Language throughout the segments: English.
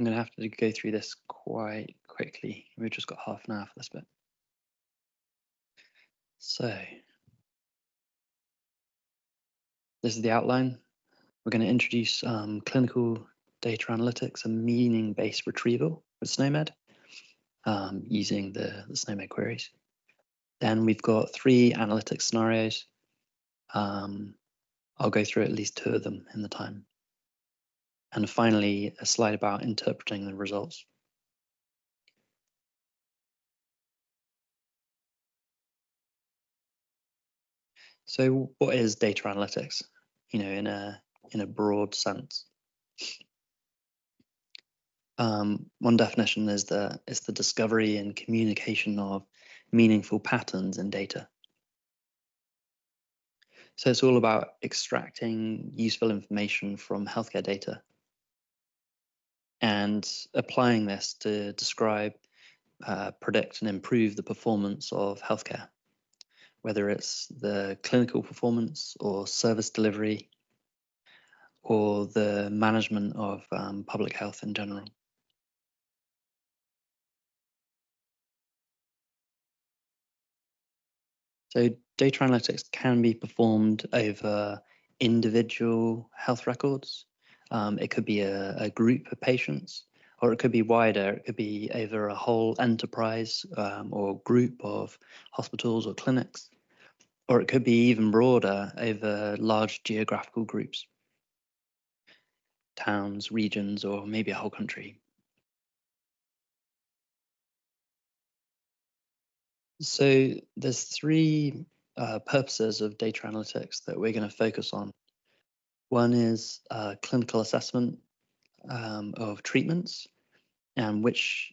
I'm going to have to go through this quite quickly. We've just got half an hour for this bit. So this is the outline. We're going to introduce clinical data analytics and meaning-based retrieval with SNOMED using the SNOMED queries. Then we've got 3 analytics scenarios. I'll go through at least 2 of them in the time. And finally, a slide about interpreting the results. So what is data analytics? You know, in a broad sense. One definition is it's the discovery and communication of meaningful patterns in data. So it's all about extracting useful information from healthcare data and applying this to describe, predict and improve the performance of healthcare, whether it's the clinical performance or service delivery or the management of public health in general. So data analytics can be performed over individual health records. It could be a group of patients, or it could be wider. It could be over a whole enterprise or group of hospitals or clinics, or it could be even broader over large geographical groups, towns, regions, or maybe a whole country. So there's 3 purposes of data analytics that we're going to focus on. One is clinical assessment of treatments and which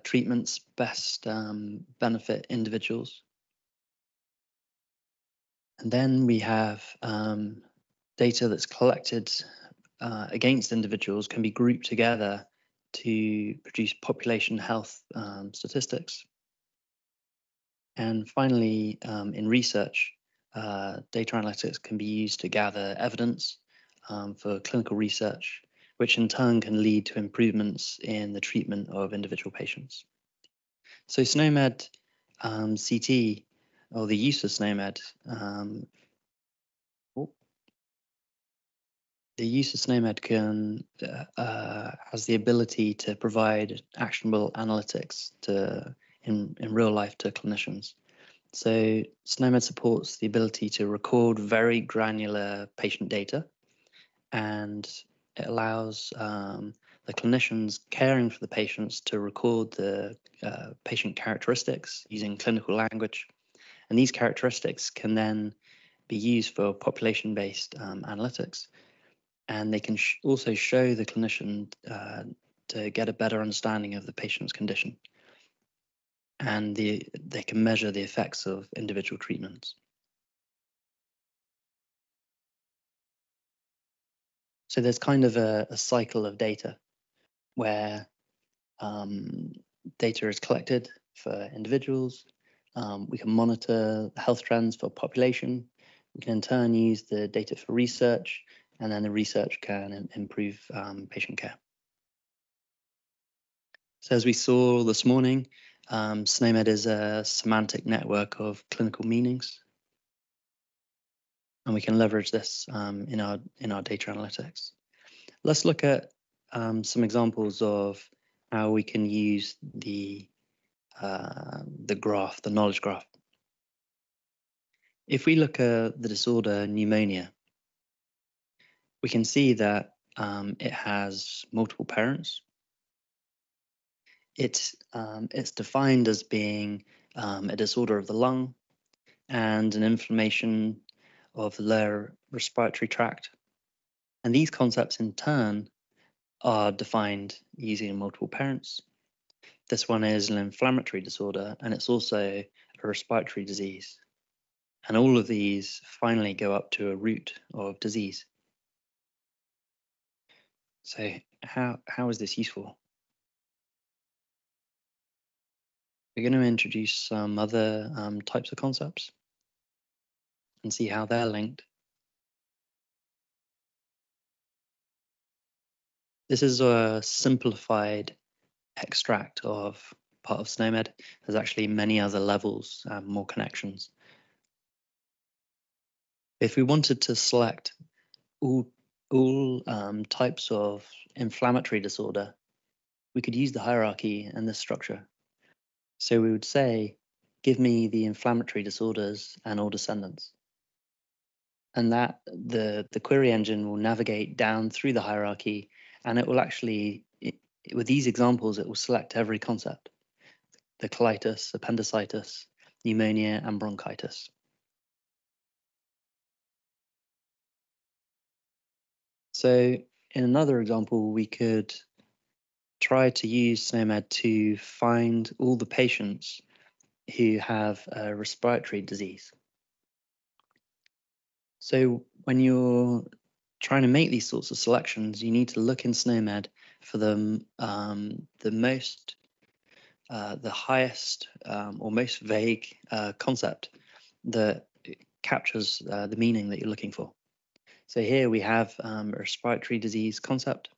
treatments best benefit individuals. And then we have data that's collected against individuals can be grouped together to produce population health statistics. And finally, in research, data analytics can be used to gather evidence for clinical research, which in turn can lead to improvements in the treatment of individual patients. So SNOMED CT, or the use of SNOMED, has the ability to provide actionable analytics in real life to clinicians. So SNOMED supports the ability to record very granular patient data, and it allows the clinicians caring for the patients to record the patient characteristics using clinical language. And these characteristics can then be used for population-based analytics. And they can also show the clinician to get a better understanding of the patient's condition. And they can measure the effects of individual treatments. So there's kind of a cycle of data where data is collected for individuals. We can monitor health trends for population. We can in turn use the data for research, and then the research can improve patient care. So as we saw this morning, SNOMED is a semantic network of clinical meanings, and we can leverage this in our data analytics. Let's look at some examples of how we can use the graph, the knowledge graph. If we look at the disorder pneumonia, we can see that it has multiple parents. It's defined as being a disorder of the lung and an inflammation of the lower respiratory tract. And these concepts in turn are defined using multiple parents. This one is an inflammatory disorder, and it's also a respiratory disease. And all of these finally go up to a root of disease. So how is this useful? We're going to introduce some other types of concepts and see how they're linked. This is a simplified extract of part of SNOMED. There's actually many other levels, more connections. If we wanted to select all types of inflammatory disorder, we could use the hierarchy and this structure. So we would say, give me the inflammatory disorders and all descendants. And that the query engine will navigate down through the hierarchy, and it will actually, with these examples, it will select every concept: the colitis, appendicitis, pneumonia, and bronchitis. So in another example, we could try to use SNOMED to find all the patients who have a respiratory disease. So when you're trying to make these sorts of selections, you need to look in SNOMED for the highest or most vague concept that captures the meaning that you're looking for. So here we have a respiratory disease concept.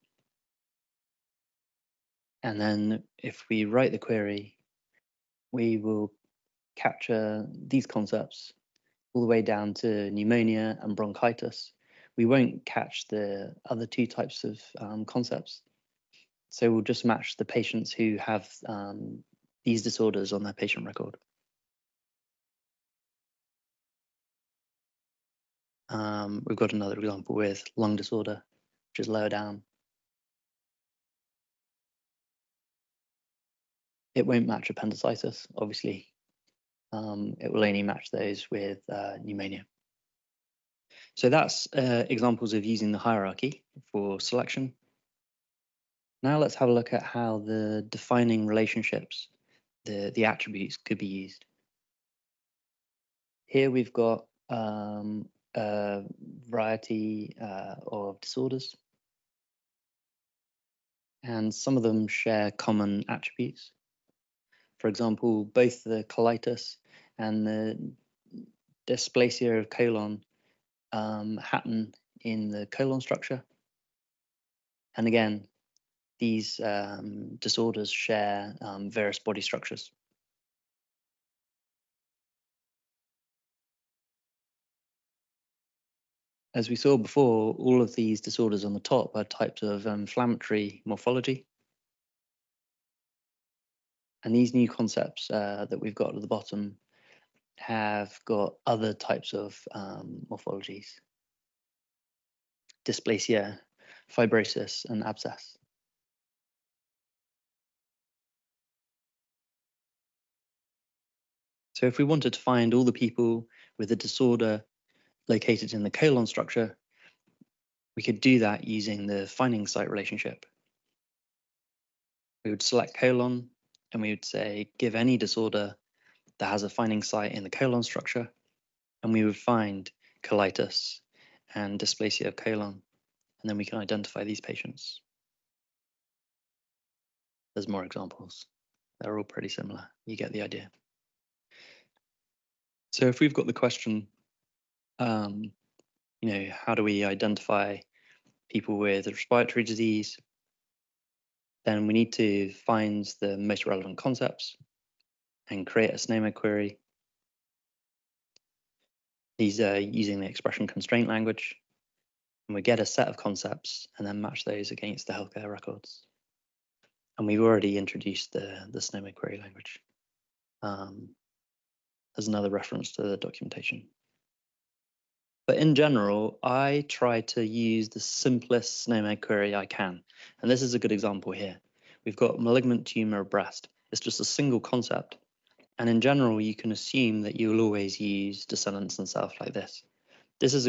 And then if we write the query, we will capture these concepts all the way down to pneumonia and bronchitis. We won't catch the other two types of concepts. So we'll just match the patients who have these disorders on their patient record. We've got another example with lung disorder, which is lower down. It won't match appendicitis, obviously. It will only match those with pneumonia. So that's examples of using the hierarchy for selection. Now let's have a look at how the defining relationships, the attributes, could be used. Here we've got a variety of disorders, and some of them share common attributes. For example, both the colitis and the dysplasia of colon happen in the colon structure. And again, these disorders share various body structures. As we saw before, all of these disorders on the top are types of inflammatory morphology. And these new concepts that we've got at the bottom have got other types of morphologies: dysplasia, fibrosis, and abscess. So if we wanted to find all the people with a disorder located in the colon structure, we could do that using the finding site relationship. We would select colon, and we would say, give any disorder that has a finding site in the colon structure, and we would find colitis and dysplasia of colon, and then we can identify these patients. There's more examples. They're all pretty similar. You get the idea. So if we've got the question, how do we identify people with respiratory disease? Then we need to find the most relevant concepts and create a SNOMED query. These are using the expression constraint language. And we get a set of concepts and then match those against the healthcare records. And we've already introduced the SNOMED query language. As another reference to the documentation. But in general, I try to use the simplest SNOMED query I can. And this is a good example here. We've got malignant tumor of breast. It's just a single concept. And in general, you can assume that you'll always use descendants and self like this. This is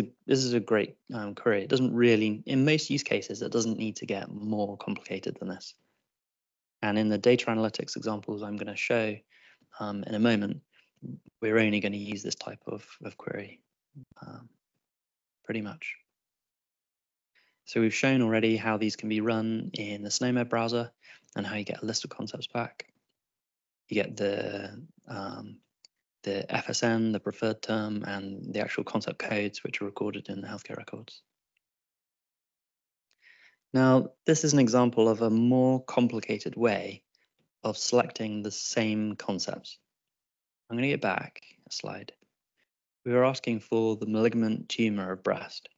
a great query. It doesn't really, in most use cases, it doesn't need to get more complicated than this. And in the data analytics examples I'm going to show in a moment, we're only going to use this type of query, pretty much. So we've shown already how these can be run in the SNOMED browser and how you get a list of concepts back. You get the FSN, the preferred term, and the actual concept codes, which are recorded in the healthcare records. Now, this is an example of a more complicated way of selecting the same concepts. I'm going to get back a slide. We were asking for the malignant tumor of breast.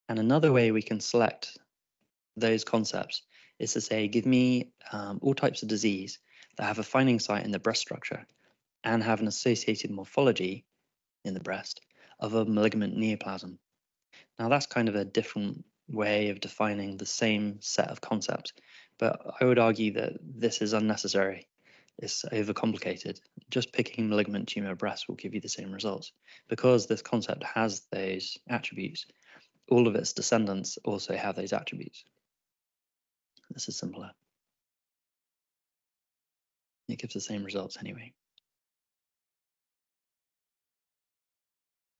And another way we can select those concepts is to say, give me all types of disease that have a finding site in the breast structure and have an associated morphology in the breast of a malignant neoplasm. Now, that's kind of a different way of defining the same set of concepts, but I would argue that this is unnecessary. It's overcomplicated. Just picking malignant tumor breast will give you the same results. Because this concept has those attributes, all of its descendants also have those attributes. This is simpler. It gives the same results anyway.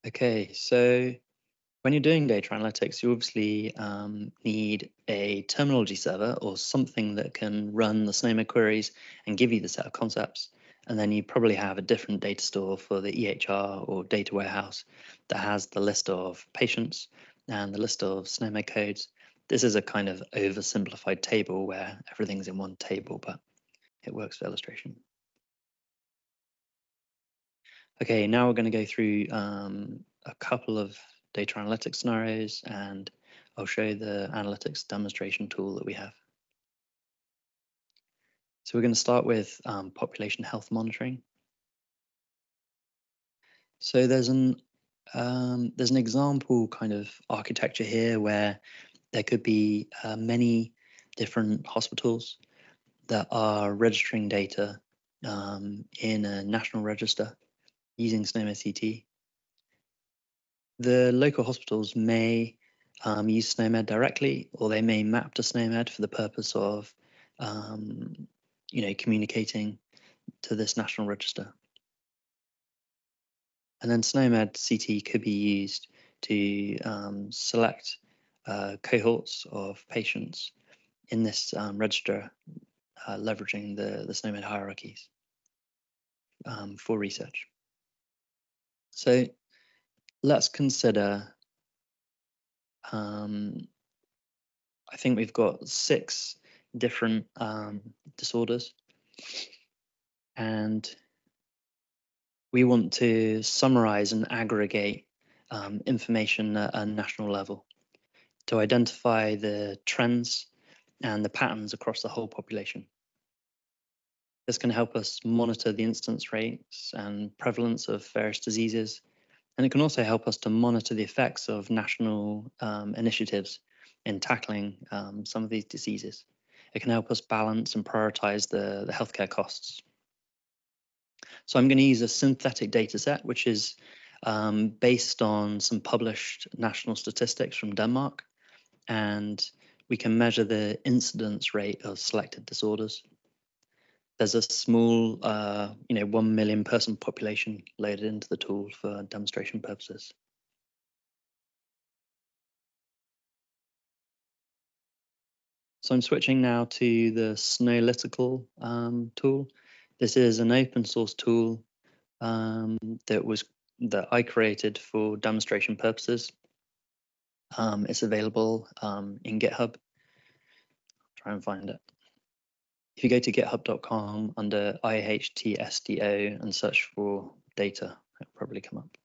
Okay, so when you're doing data analytics, you obviously need a terminology server or something that can run the SNOMED queries and give you the set of concepts. And then you probably have a different data store for the EHR or data warehouse that has the list of patients and the list of SNOMED codes. This is a kind of oversimplified table where everything's in one table, but it works for illustration. Okay, now we're going to go through a couple of data analytics scenarios, and I'll show the analytics demonstration tool that we have. So we're going to start with population health monitoring. So there's an example kind of architecture here where there could be many different hospitals that are registering data in a national register using SNOMED CT. The local hospitals may use SNOMED directly, or they may map to SNOMED for the purpose of, communicating to this national register. And then SNOMED CT could be used to select cohorts of patients in this register, leveraging the SNOMED hierarchies for research. So let's consider, I think we've got 6 different disorders, and we want to summarize and aggregate information at a national level to identify the trends and the patterns across the whole population. This can help us monitor the incidence rates and prevalence of various diseases, and it can also help us to monitor the effects of national initiatives in tackling some of these diseases. It can help us balance and prioritize the healthcare costs. So I'm going to use a synthetic data set, which is based on some published national statistics from Denmark, and we can measure the incidence rate of selected disorders. There's a small, 1 million person population loaded into the tool for demonstration purposes. So I'm switching now to the Snowlytical tool. This is an open source tool that I created for demonstration purposes. It's available in GitHub. Try and find it. If you go to github.com under IHTSDO and search for data, it'll probably come up.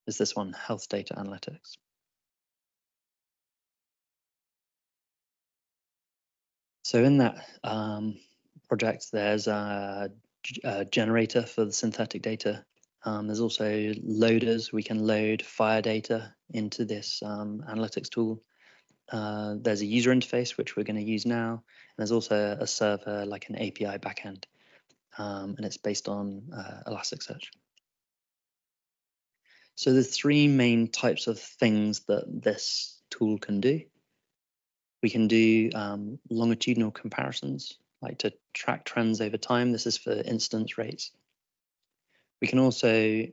Is this one, Health Data Analytics? So in that project, there's a generator for the synthetic data. There's also loaders. We can load fire data into this analytics tool. There's a user interface, which we're going to use now. And there's also a server, like an API backend, and it's based on Elasticsearch. So the 3 main types of things that this tool can do. We can do longitudinal comparisons, like to track trends over time. This is for incidence rates. We can also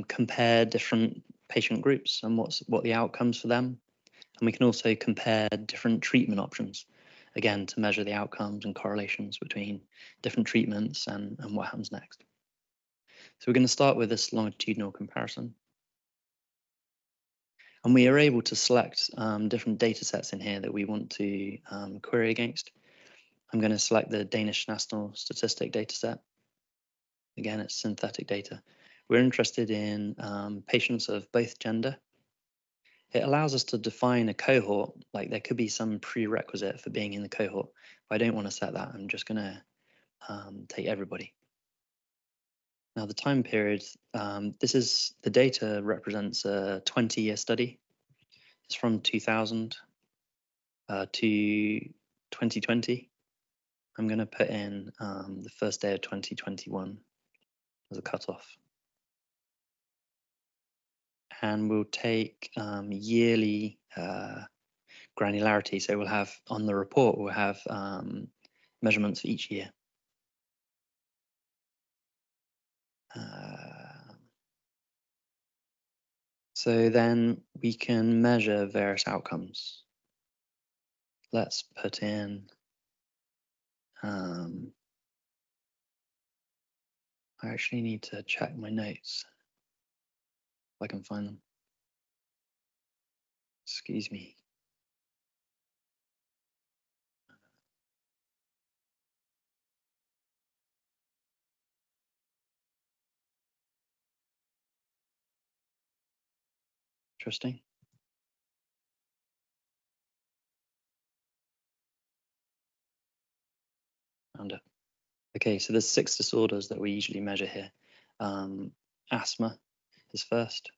compare different patient groups and what the outcomes for them. And we can also compare different treatment options, again, to measure the outcomes and correlations between different treatments and what happens next. So we're going to start with this longitudinal comparison. And we are able to select different data sets in here that we want to query against. I'm going to select the Danish National Statistic dataset. Again, it's synthetic data. We're interested in patients of both gender. It allows us to define a cohort, like there could be some prerequisite for being in the cohort. But I don't want to set that. I'm just going to take everybody. Now the time period, the data represents a 20-year study. It's from 2000 to 2020. I'm going to put in the first day of 2021 as a cutoff. And we'll take yearly granularity. So we'll have, on the report, we'll have measurements for each year. So then we can measure various outcomes. Let's put in, I actually need to check my notes if I can find them. Excuse me. Interesting. Found it. Okay, so there's 6 disorders that we usually measure here. Asthma is first.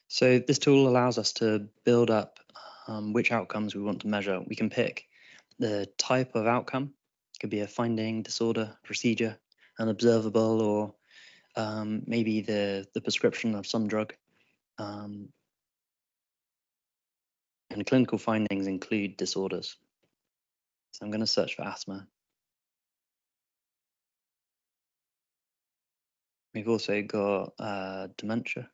So this tool allows us to build up which outcomes we want to measure. We can pick the type of outcome. It could be a finding, disorder, procedure, an observable, or maybe the prescription of some drug. And clinical findings include disorders. So I'm going to search for asthma. We've also got dementia.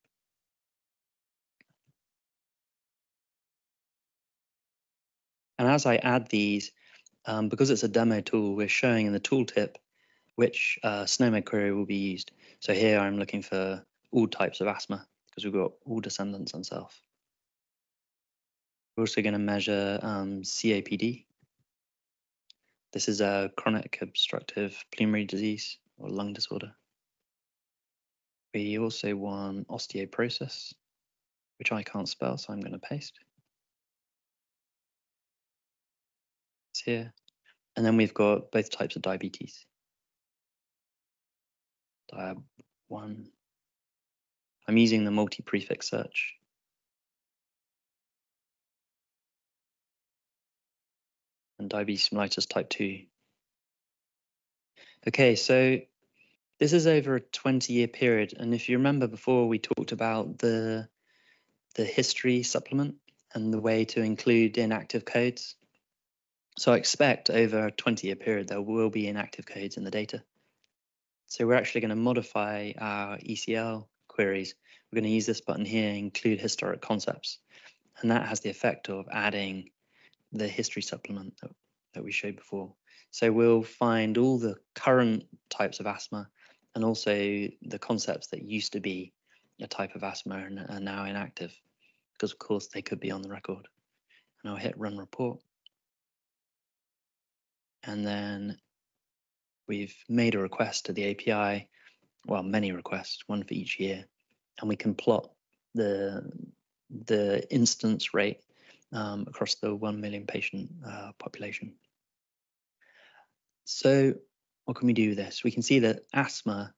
And as I add these, because it's a demo tool, we're showing in the tooltip which SNOMED query will be used. So here I'm looking for all types of asthma because we've got all descendants and self. We're also going to measure COPD. This is a chronic obstructive pulmonary disease or lung disorder. We also want osteoporosis, which I can't spell, so I'm going to paste. It's here. And then we've got both types of diabetes. Diab 1. I'm using the multi-prefix search. And diabetes mellitus type 2. Okay, so this is over a 20-year period. And if you remember before, we talked about the history supplement and the way to include inactive codes. So I expect over a 20-year period, there will be inactive codes in the data. So we're actually going to modify our ECL queries. We're going to use this button here, include historic concepts. And that has the effect of adding the history supplement that we showed before. So we'll find all the current types of asthma and also the concepts that used to be a type of asthma and are now inactive, because of course they could be on the record. And I'll hit run report. And then we've made a request to the API, well, many requests, one for each year, and we can plot the instance rate across the 1 million patient population. So what can we do with this? We can see that asthma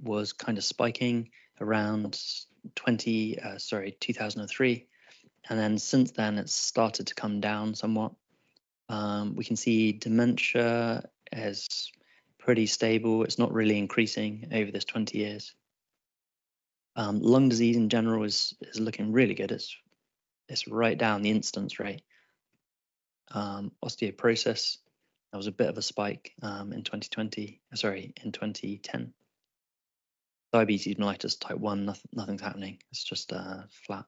was kind of spiking around 2003, and then since then it's started to come down somewhat. We can see dementia is pretty stable. It's not really increasing over this 20 years. Lung disease in general is looking really good. It's right down the incidence rate. Osteoporosis, there was a bit of a spike in 2010. Diabetes mellitus type 1, nothing's happening. It's just flat.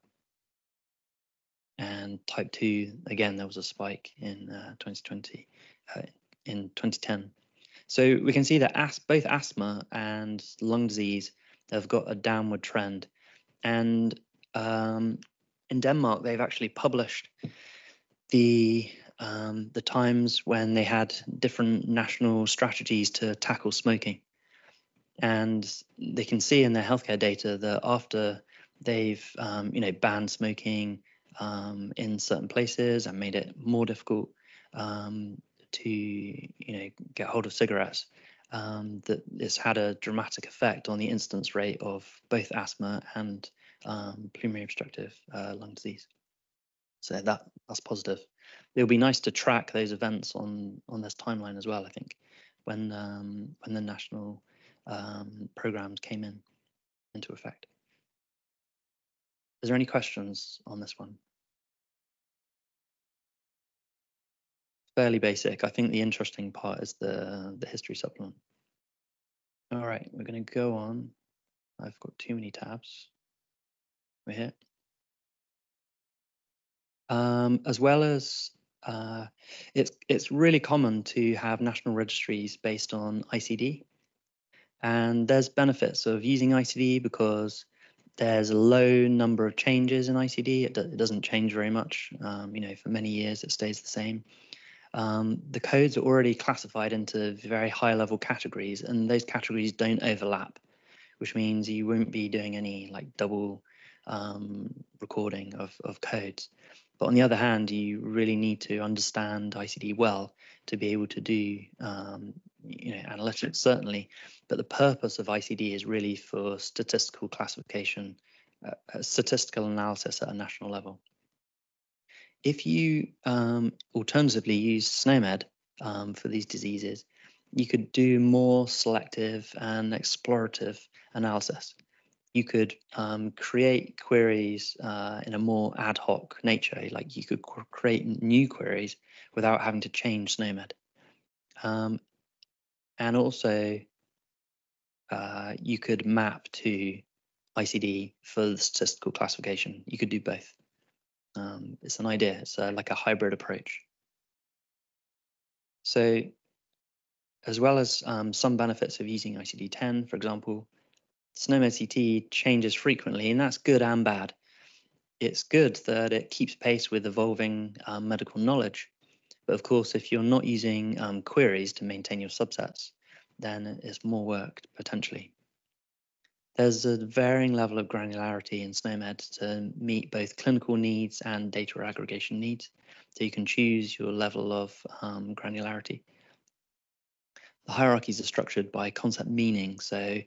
And type 2, again, there was a spike in 2010. So we can see that both asthma and lung disease have got a downward trend. And in Denmark, they've actually published the times when they had different national strategies to tackle smoking. And they can see in their healthcare data that after they've banned smoking in certain places and made it more difficult to get hold of cigarettes, that it's had a dramatic effect on the incidence rate of both asthma and pulmonary obstructive lung disease. So that's positive. It'll be nice to track those events on this timeline as well, I think, when the national programs came into effect. Is there any questions on this one? Fairly basic. I think the interesting part is the history supplement. All right, we're going to go on. I've got too many tabs. We're here. As well as it's really common to have national registries based on ICD, and there's benefits of using ICD because there's a low number of changes in ICD. It doesn't change very much. For many years it stays the same. The codes are already classified into very high level categories, and those categories don't overlap, which means you won't be doing any like double recording of codes. But on the other hand, you really need to understand ICD well to be able to do analytics, certainly. But the purpose of ICD is really for statistical classification, statistical analysis at a national level. If you alternatively use SNOMED for these diseases, you could do more selective and explorative analysis. You could create queries in a more ad hoc nature, like you could create new queries without having to change SNOMED. And also, you could map to ICD for the statistical classification. You could do both. It's an idea. It's like a hybrid approach. So, as well as some benefits of using ICD-10, for example, SNOMED CT changes frequently, and that's good and bad. It's good that it keeps pace with evolving medical knowledge. But of course, if you're not using queries to maintain your subsets, then it's more work potentially. There's a varying level of granularity in SNOMED to meet both clinical needs and data aggregation needs. So you can choose your level of granularity. The hierarchies are structured by concept meaning. So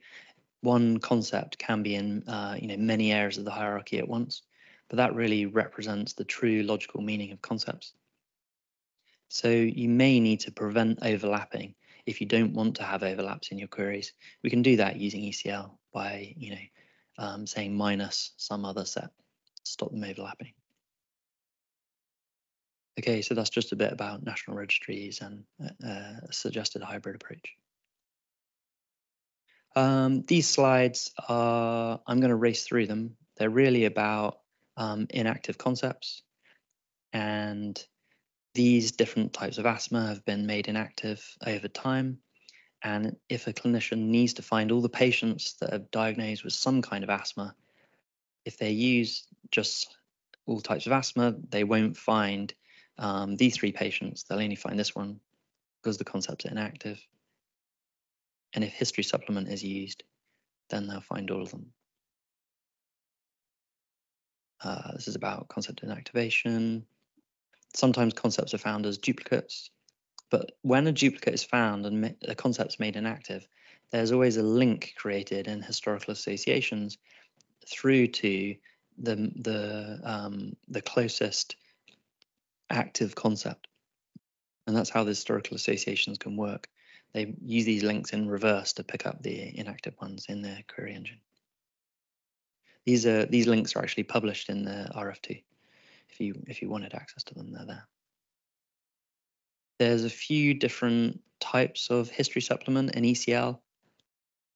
one concept can be in many areas of the hierarchy at once, but that really represents the true logical meaning of concepts. So you may need to prevent overlapping if you don't want to have overlaps in your queries. We can do that using ECL by saying minus some other set to stop them overlapping. Okay, so that's just a bit about national registries and a suggested hybrid approach. These slides are, I'm going to race through them. They're really about inactive concepts, and these different types of asthma have been made inactive over time. And if a clinician needs to find all the patients that are diagnosed with some kind of asthma, if they use just all types of asthma, they won't find these 3 patients. They'll only find this one because the concepts are inactive. And if history supplement is used, then they'll find all of them. This is about concept inactivation. Sometimes concepts are found as duplicates, but when a duplicate is found and a concept's made inactive, there's always a link created in historical associations through to the closest active concept. And that's how the historical associations can work. They use these links in reverse to pick up the inactive ones in their query engine. These links are actually published in the RF2. If you wanted access to them, they're there. There's a few different types of history supplement in ECL.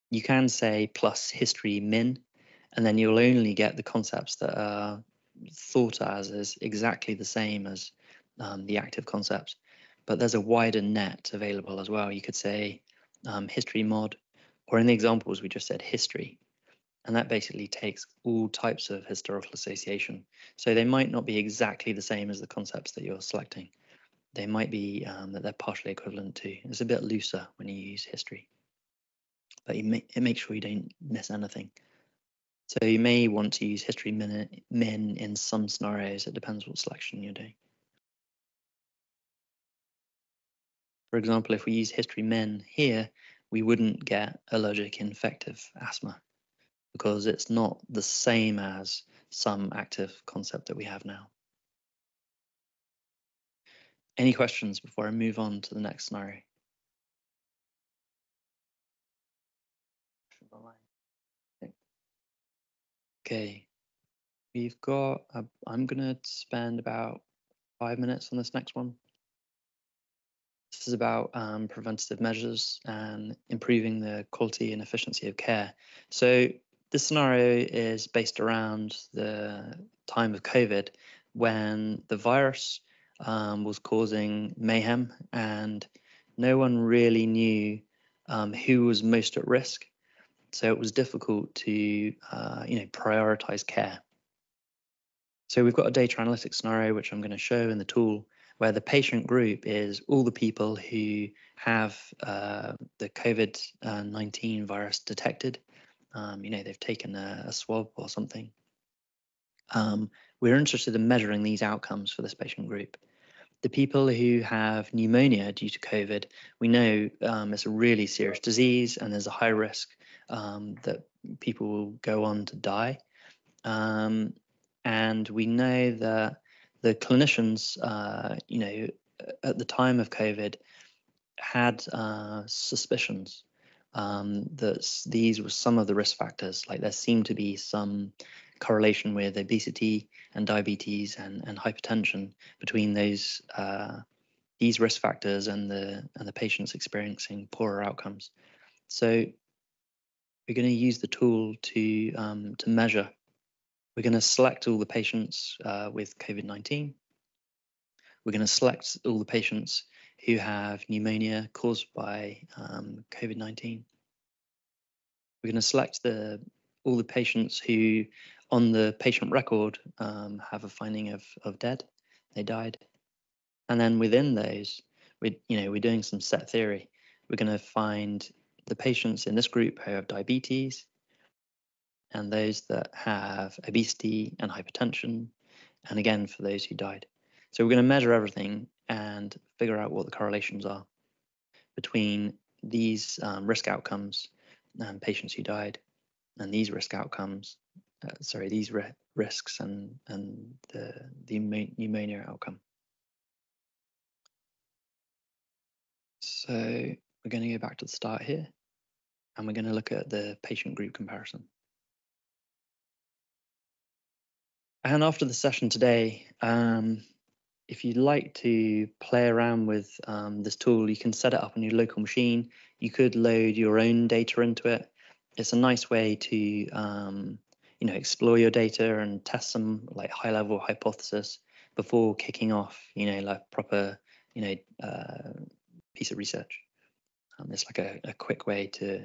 You can say plus history min, and then you'll only get the concepts that are thought as exactly the same as the active concepts. But there's a wider net available as well. You could say history mod, or in the examples we just said history. And that basically takes all types of historical association. So they might not be exactly the same as the concepts that you're selecting. They might be that they're partially equivalent to. It's a bit looser when you use history, but it makes sure you don't miss anything. So you may want to use history min in some scenarios. It depends what selection you're doing. For example, if we use history min here, we wouldn't get allergic infective asthma because it's not the same as some active concept that we have now. Any questions before I move on to the next scenario? Okay, we've got, I'm gonna spend about 5 minutes on this next one. This is about preventative measures and improving the quality and efficiency of care. So this scenario is based around the time of COVID when the virus was causing mayhem and no one really knew who was most at risk. So it was difficult to prioritize care. So we've got a data analytics scenario, which I'm going to show in the tool, where the patient group is all the people who have the COVID-19 virus detected. They've taken a swab or something. We're interested in measuring these outcomes for this patient group. The people who have pneumonia due to COVID, we know it's a really serious disease and there's a high risk that people will go on to die. And we know that the clinicians, at the time of COVID, had suspicions that these were some of the risk factors. Like there seemed to be some correlation with obesity and diabetes and hypertension between those these risk factors and the patients experiencing poorer outcomes. So we're going to use the tool to measure. We're going to select all the patients with COVID-19. We're going to select all the patients who have pneumonia caused by COVID-19. We're going to select all the patients who, on the patient record, have a finding of dead. They died. And then within those, we're doing some set theory. We're going to find the patients in this group who have diabetes, and those that have obesity and hypertension, and again for those who died. So we're going to measure everything and figure out what the correlations are between these risk outcomes and patients who died, and these risk outcomes, these risks and the pneumonia outcome. So we're going to go back to the start here, and we're going to look at the patient group comparison. And after the session today, if you'd like to play around with this tool, you can set it up on your local machine. You could load your own data into it. It's a nice way to explore your data and test some like high-level hypothesis before kicking off, like proper, piece of research. It's like a quick way to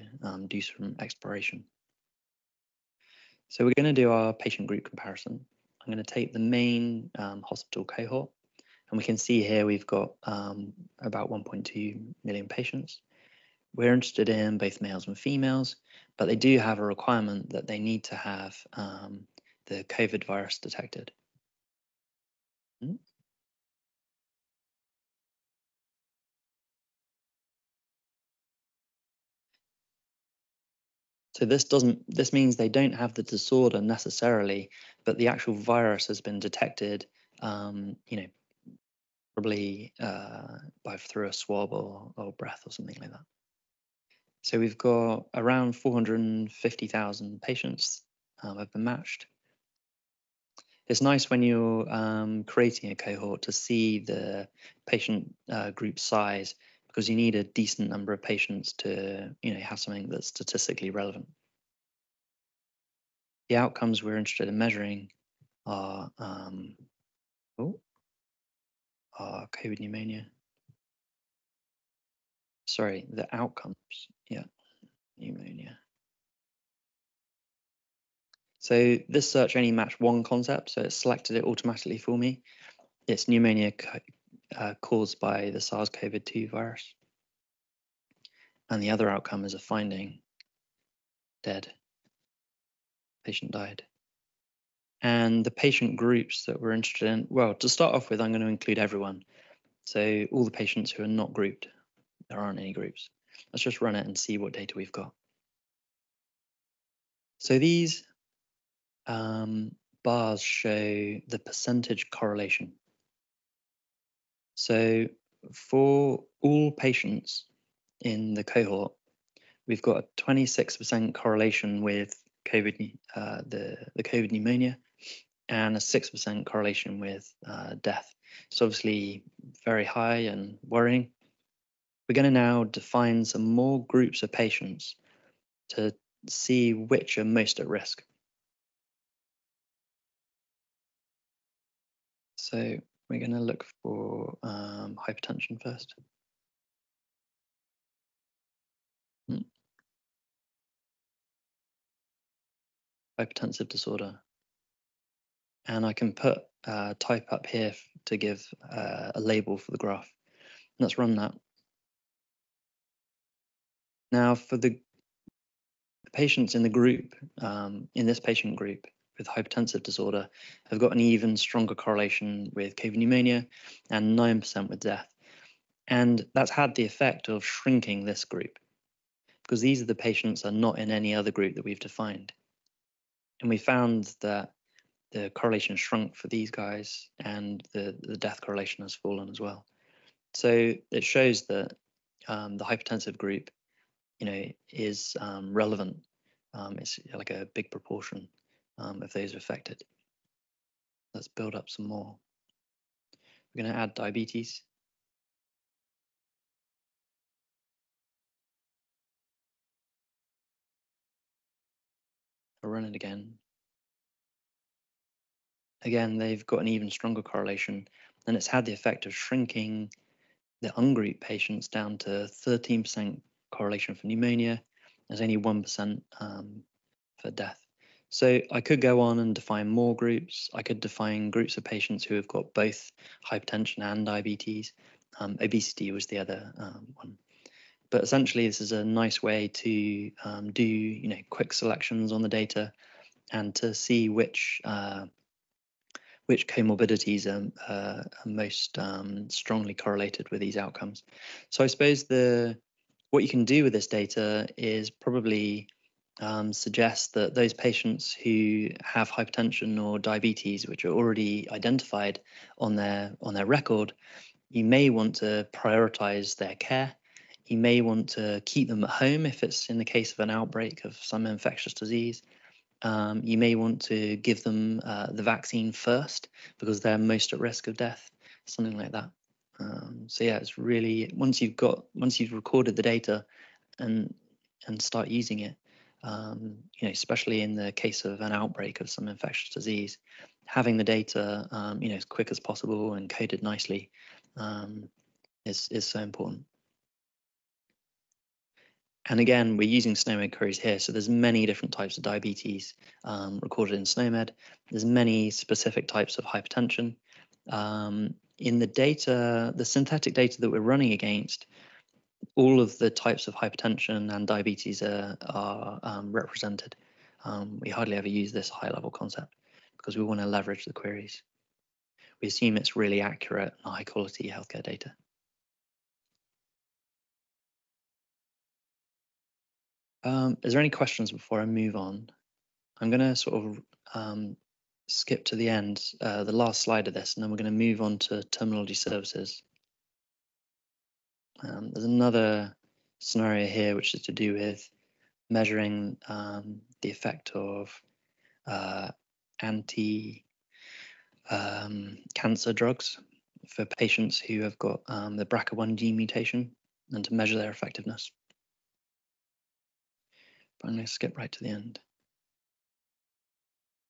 do some exploration. So we're going to do our patient group comparison. I'm going to take the main hospital cohort, and we can see here we've got about 1.2 million patients. We're interested in both males and females, but they do have a requirement that they need to have the COVID virus detected. So this means they don't have the disorder necessarily, but the actual virus has been detected, probably through a swab or breath or something like that. So we've got around 450,000 patients have been matched. It's nice when you're creating a cohort to see the patient group size, because you need a decent number of patients to have something that's statistically relevant. The outcomes we're interested in measuring are COVID pneumonia. sorry, the outcomes. Yeah, pneumonia. So this search only matched one concept, so it selected it automatically for me. It's pneumonia caused by the SARS-CoV-2 virus. And the other outcome is a finding, dead. Patient died. And the patient groups that we're interested in, well, to start off with, I'm going to include everyone. So all the patients who are not grouped, there aren't any groups. Let's just run it and see what data we've got. So these bars show the percentage correlation. So for all patients in the cohort, we've got a 26% correlation with COVID, the COVID pneumonia, and a 6% correlation with death. It's obviously very high and worrying. We're going to now define some more groups of patients to see which are most at risk. So we're going to look for hypertension first. Hypertensive disorder. And I can put type up here to give a label for the graph. Let's run that. Now for the patients in the group, in this patient group with hypertensive disorder, have got an even stronger correlation with COVID pneumonia and 9% with death. And that's had the effect of shrinking this group, because these are the patients that are not in any other group that we've defined. And we found that the correlation shrunk for these guys, and the death correlation has fallen as well. So it shows that the hypertensive group, is relevant. It's like a big proportion of those affected. Let's build up some more. We're going to add diabetes. I'll run it again. Again, they've got an even stronger correlation, and it's had the effect of shrinking the ungrouped patients down to 13% correlation for pneumonia. There's only 1% for death. So I could go on and define more groups. I could define groups of patients who have got both hypertension and diabetes. Obesity was the other one. But essentially, this is a nice way to do quick selections on the data and to see which comorbidities are most strongly correlated with these outcomes. So I suppose what you can do with this data is probably suggest that those patients who have hypertension or diabetes, which are already identified on their record, you may want to prioritize their care. You may want to keep them at home if it's in the case of an outbreak of some infectious disease. You may want to give them the vaccine first because they're most at risk of death, something like that. So yeah, it's really, once you've recorded the data and start using it, especially in the case of an outbreak of some infectious disease, having the data, as quick as possible and coded nicely is so important. And again, we're using SNOMED queries here, so there's many different types of diabetes recorded in SNOMED. There's many specific types of hypertension. In the data, the synthetic data that we're running against, all of the types of hypertension and diabetes are represented. We hardly ever use this high-level concept because we want to leverage the queries. We assume it's really accurate and high-quality healthcare data. Is there any questions before I move on? I'm going to sort of skip to the end, the last slide of this, and then we're going to move on to terminology services. There's another scenario here which is to do with measuring the effect of anti-cancer drugs for patients who have got the BRCA1 gene mutation, and to measure their effectiveness. But I'm going to skip right to the end.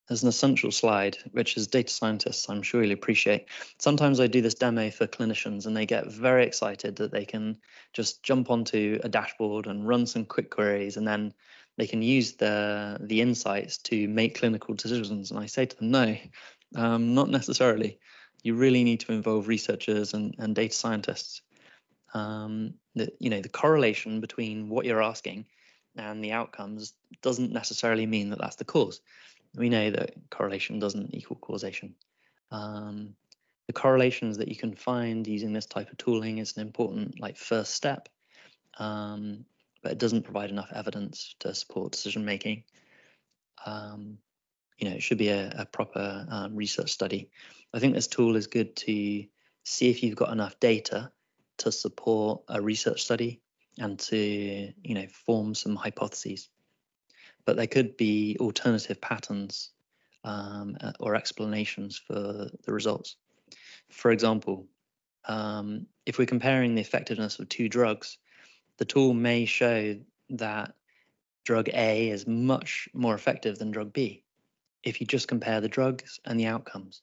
There's an essential slide, which as data scientists, I'm sure you'll appreciate. Sometimes I do this demo for clinicians and they get very excited that they can just jump onto a dashboard and run some quick queries, and then they can use the insights to make clinical decisions. And I say to them, no, not necessarily. You really need to involve researchers and data scientists. The correlation between what you're asking and the outcomes doesn't necessarily mean that that's the cause. We know that correlation doesn't equal causation. The correlations that you can find using this type of tooling is an important first step, but it doesn't provide enough evidence to support decision making. It should be a proper research study. I think this tool is good to see if you've got enough data to support a research study and to form some hypotheses. But there could be alternative patterns or explanations for the results. For example, if we're comparing the effectiveness of two drugs, the tool may show that drug A is much more effective than drug B if you just compare the drugs and the outcomes.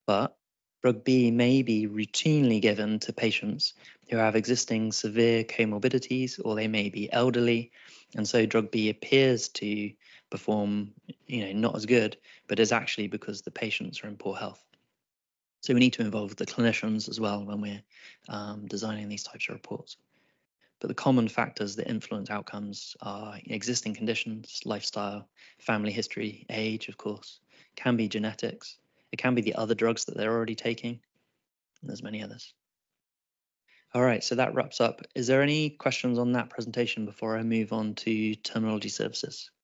But drug B may be routinely given to patients who have existing severe comorbidities, or they may be elderly, and so drug B appears to perform not as good, but is actually because the patients are in poor health. So we need to involve the clinicians as well when we're designing these types of reports. But the common factors that influence outcomes are existing conditions, lifestyle, family history, age, of course. It can be genetics. It can be the other drugs that they're already taking. And there's many others. All right, so that wraps up. Is there any questions on that presentation before I move on to terminology services?